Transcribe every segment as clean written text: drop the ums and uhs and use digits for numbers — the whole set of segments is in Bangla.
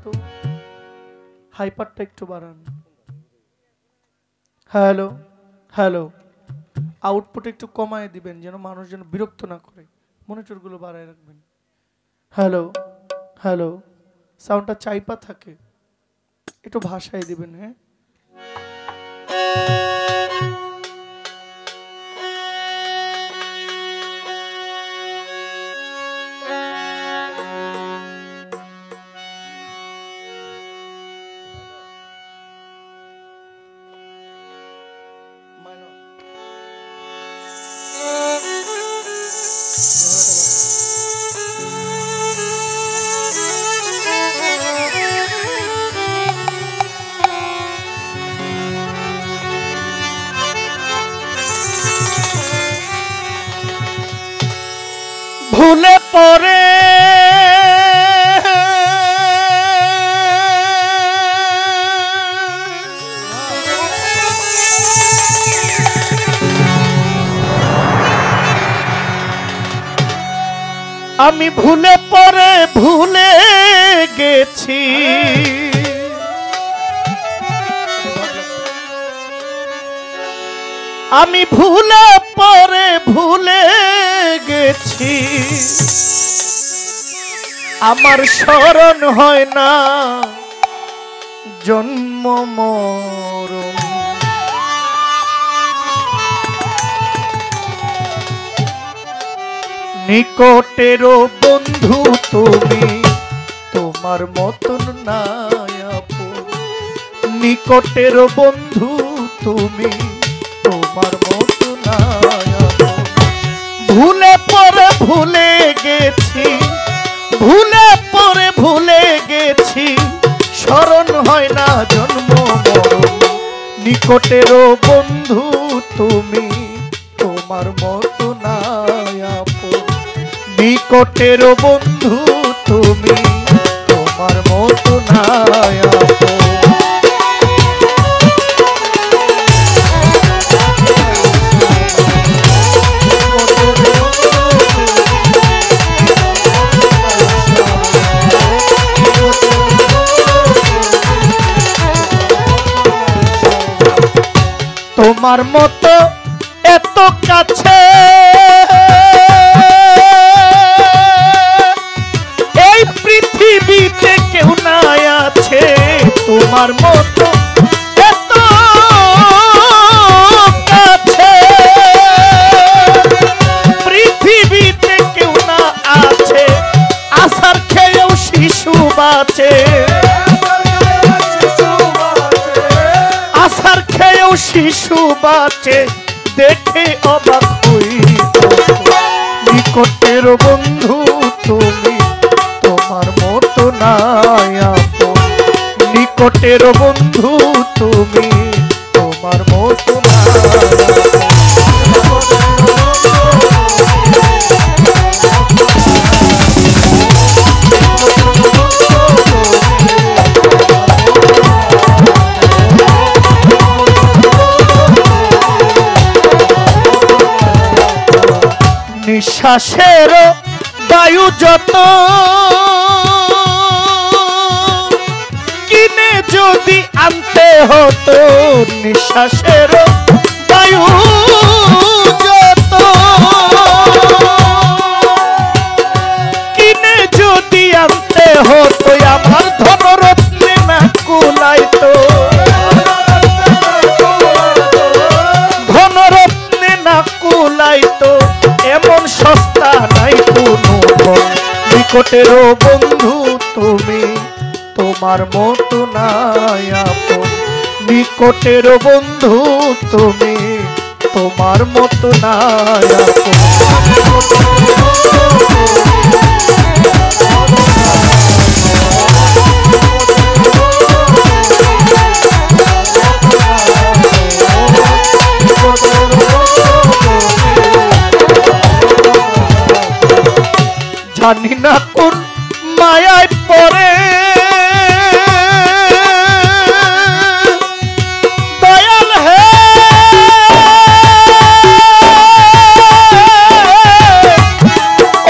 তো হাইপারটা একটু বাড়ান। হ্যালো হ্যালো, আউটপুট একটু কমায় দিবেন যেন মানুষ যেন বিরক্ত না করে, মনিটরগুলো বাড়ায় রাখবেন। হ্যালো হ্যালো, সাউন্ডটা চাইপা থাকে, একটু ভাষায় দিবেন। হ্যাঁ, ভুলে পড়ে আমি ভুলে পড়ে ভুলে গেছি, আমি ভুলে পড়ে ভুলে গেছি, আমার স্মরণ হয় না জন্ম মরণ। নিকটেরও বন্ধু তুমি, তোমার মতন নাই আপন। নিকটেরও বন্ধু তুমি, তোমার মতন নাই আপন। ভুলে পরে ভুলে গেছি, ভুলে পরে ভুলে গেছি, স্মরণ হয় না জন্ম মরণ। নিকটেরও বন্ধু তুমি, তোমার মতো নাই আপন। নিকটেরও বন্ধু তুমি, তোমার মতো নাই আপন। তোমার মতো এত কাছে এই পৃথিবীতে কেউ নাই আছে, তোমার মতো এত কাছে পৃথিবীতে কেউ না আছে, আশার খেয়েও শিশু বাঁচে, আশার খেয়েও শিশু বাঁচে, দেখে অবাক হই। নিকটের বন্ধু তুমি, তোমার মতো নাই আপন। নিকটের বন্ধু তুমি, তোমার মতো নাই আপন। নিঃশ্বাসের বায়ু যত কিনে যদি আনতে হতো, নিঃশ্বাসের বায়ু যত কিনে যদি আনতে হতো, আমার ধনরত্নে না কুলাইতো, ধনরত্নে না কুলাইতো, এমন সস্তা নাই কোনো ধন। নিকটেরও বন্ধু তুমি, তোমার মতো নাই আপন। নিকটেরও বন্ধু তুমি, তোমার মতো নাই আপন। জানি না কোন মায়ায় পড়ে দয়াল হে,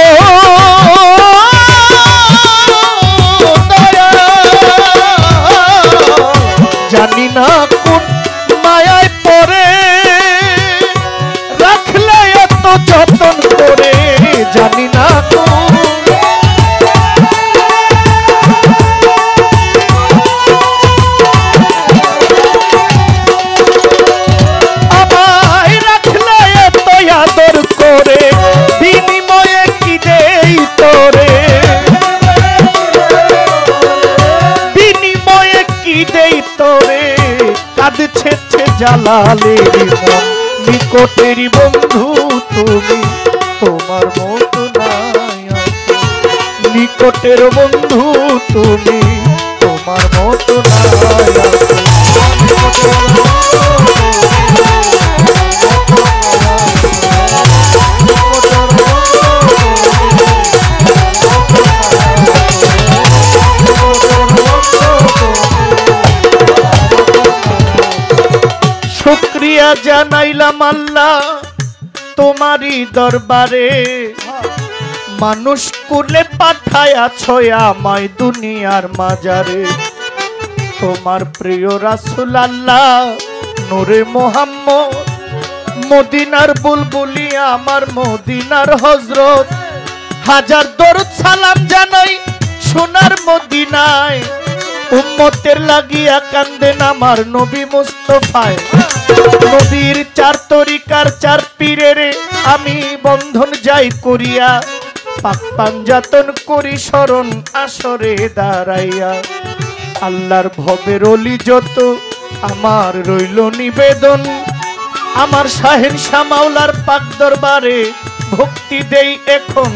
ও দয়াল অন্তরে কাঁদছে জালালের মন নিকটেরই বন্ধু তুমি তোমার মতো নাই নিকটের বন্ধু তুমি তোমার মতো নাই শুকরিয়া জানাইলাম আল্লাহ তোমারই দরবারে মানুষ কুলে পাঠায়াছ আমায় দুনিয়ার মাজারে তোমার প্রিয় রাসূল আল্লাহ নূরে মুহাম্মদ মদিনার বুলবুলি আমার মদিনার হযরত হাজার দরুদ সালাম জানাই সোনার মদিনায় উম্মতের লাগিয়া কান্দেন আমার নবী মুস্তাফায় নবীর চার তরিকার চার পীরের আমি বন্ধন যাই করিয়া পাক পাঞ্জাতন করি শরণ আসরে দাঁড়াইয়া আল্লাহর ভবের অলি যত আমার রইল নিবেদন আমার শাহেনশাহ মাওলার পাক দরবারে ভক্তি দেই এখন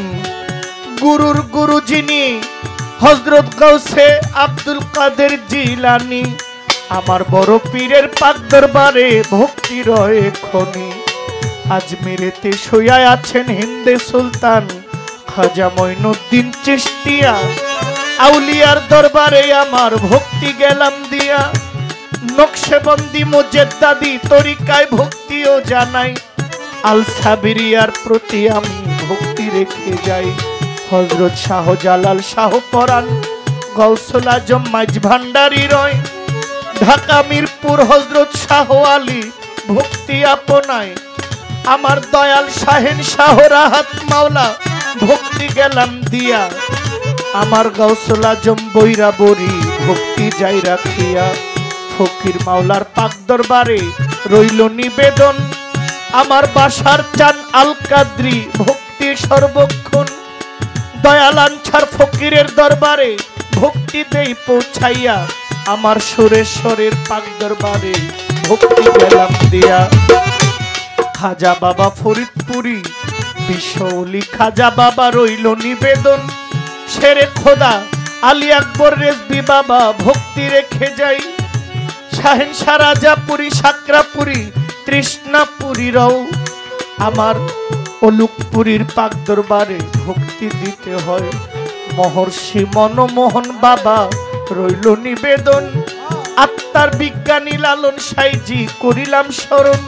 গুরুর গুরু যিনি হযরত গাউসে আব্দুল কাদের জিলানী আমার বড় পীরের পাক দরবারে ভক্তি রয় এখনি আজমিরেতে শুয়া আছেন হিন্দে সুলতান খাজা মঈনুদ্দিন চিশতিয়া আউলিয়ার দরবারে আমার ভক্তি গেলাম দিয়া নকশবন্দি মুজাদ্দাদি তরিকায় ভক্তিও জানাই আল সাবিরিয়ার প্রতি আমি ভক্তি রেখে যাই হযরত শাহজালাল শাহ পরাণ গৌসুল আজম মাঝ ভান্ডারী রয় ঢাকা মিরপুর হযরত শাহ আলী ভক্তি আপনায় আমার দয়াল শাহেনশাহ রাহাত মাওলা ভক্তি গেলাম দিয়া আমার গৌসুল আজম বৈরাবরী ভক্তি যাই রাখিয়া ফকির মাওলার পাক দরবারে রইল নিবেদন আমার বাসার চান আল কাদরি ভক্তি সর্বক্ষণ দয়াল আনছার ফকিরের দরবারে ভক্তি দেই পৌঁছাইয়া আমার সুরেশ্বরের পাক দরবারে ভক্তি গেলাম দিয়া খাজা বাবা ফরিদপুরি বিশ্বলি খাজা বাবা রইল নিবেদন শেরে খোদা আলী আকবর রেজবি বাবা ভক্তি রেখে যাই শাহেনশাহ রাজাপুরি সাকরাপুরি তৃষ্ণাপুরি রও আমার অলুকপুরীর পাক দরবারে ভক্তি দিতে হয় মহর্ষি মনমোহন বাবা রইল নিবেদন আত্মার বিজ্ঞানী লালন সাইজি করিলাম স্মরণ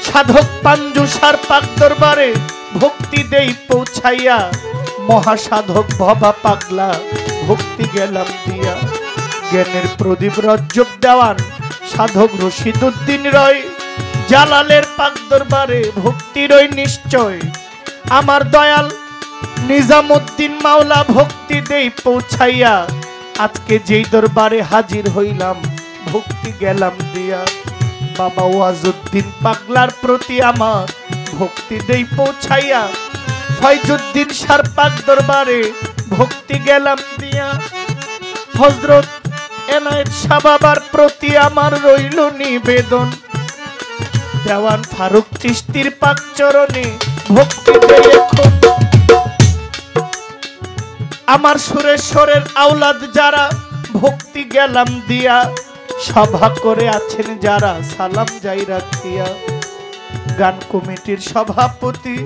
সাধক পাঞ্জুসার পাক দরবারে ভক্তি দেই পৌঁছাইয়া মহাসাধক ভবা পাগলা ভক্তি গেলাম দিয়া জ্ঞানের প্রদীপ রজ্জব দেওয়ান সাধক রশিদউদ্দিন রয় জালালের পাক দরবারে ভক্তি রয় নিশ্চয় আমার দয়াল নিজামউদ্দিন মাওলা ভক্তি দেই পৌঁছাইয়া আজকে যেই দরবারে হাজির হইলাম ভক্তি গেলাম দিয়া বাবা ওয়াজউদ্দিন পাগলার প্রতি আমার ভক্তি দেই পৌঁছাইয়া ফয়জউদ্দিন শাহ পাক দরবারে ভক্তি গেলাম দিয়া হযরত এনায়েত শাহ বাবার প্রতি আমার রইল নিবেদন দেওয়ান ফারুক চিশতির পাক চরণে ভক্তি দেই এখন আমার সুরেশ্বরের আওলাদ যারা ভক্তি গেলাম দিয়া সভা করে আছেন যারা সালাম যাই রাখিয়া গান কমিটির সভাপতি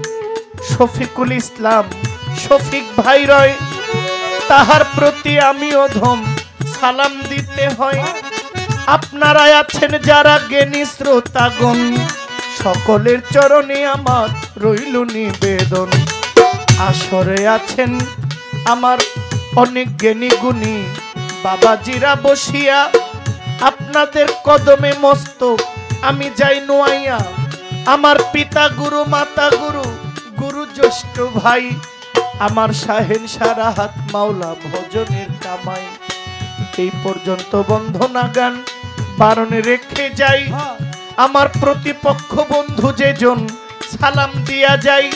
শফিকুল ইসলাম শফিক ভাই রয় তাহার প্রতি আমি অধম সালাম দিতে হয় আপনারা আছেন যারা জ্ঞানী শ্রোতাগণ সকলের চরণে আমার রইল নিবেদন আসরে আছেন আমার অনেক জ্ঞানী গুণী বাবাজিরা বসিয়া আপনাদের কদমে মস্তক আমি যাই নোয়াইয়া আমার পিতা গুরু মাতা গুরু গুরু জ্যেষ্ঠ ভাই আমার শাহেনশাহ রাহাত মাওলা ভজনের কামাই এই পর্যন্ত বন্ধনা গান বারণে রেখে যাই আমার প্রতিপক্ষ বন্ধু যেজন সালাম দিয়া যাই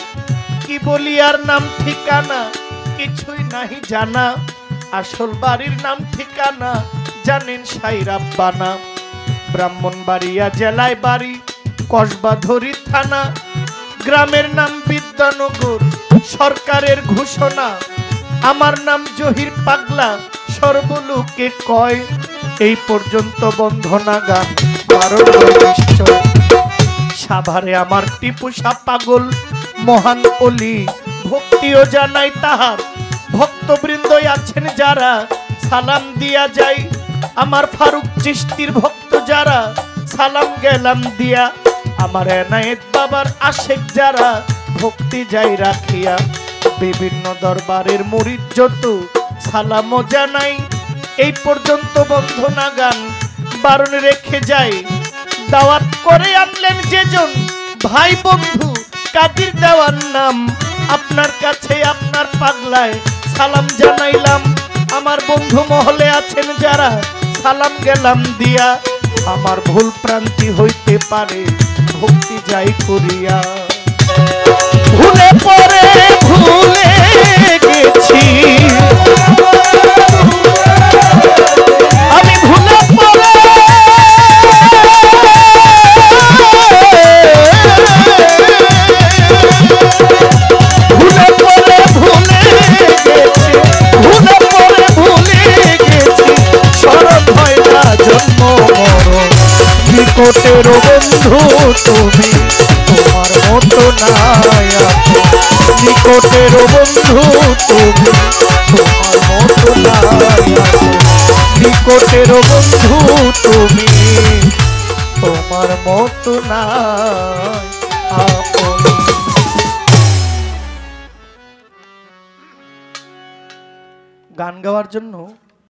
কি বলি আর নাম ঠিকানা কিছুই নাহি জানা আসল বাড়ির নাম ঠিকানা জানেন সাইরাব্বানা। ব্রাহ্মণবাড়িয়া জেলায় বাড়ি, কসবাধরি থানা, গ্রামের নাম বিদ্যানগর, সরকারের ঘোষণা। আমার নাম জহির পাগলা, সর্বলোকে কয়। এই পর্যন্ত বন্ধনা গান কারণ নিশ্চয়। সাভারে আমার টিপুসা পাগল, মহান অলি, ভক্তিও জানাই তাহার। ভক্তবৃন্দ আছেন যারা, সালাম দিয়া যাই। আমার ফারুক চিশতির ভক্ত যারা, সালাম গেলাম দিয়া। আমার এনায়েত বাবার আশেক যারা, ভক্তি যাই রাখিয়া। বিভিন্ন দরবারের মুরিদ যত, সালামও জানাই। এই পর্যন্ত বন্ধনা গান বারণ রেখে যাই। দাওয়াত করে আনলেন যেজন ভাই বন্ধু, কাদির দেওয়ার নাম। আপনার কাছে আপনার পাগলায় সালাম জানাইলাম। আমার বন্ধু মহলে আছেন যারা, সালাম গেলাম দিয়া। আমার ভুল প্রান্তি হইতে পারে, ভক্তি যাই করিয়া। ভুলে পরে ভুলে গেছি আমি, ভুলে পরে নিকটের বন্ধু তুমি, তোমার মতো নাই। নিকটের বন্ধু তুমি, তোমার মতো নাই। নিকটের বন্ধু তুমি, তোমার মতো নাই। গান গাওয়ার জন্য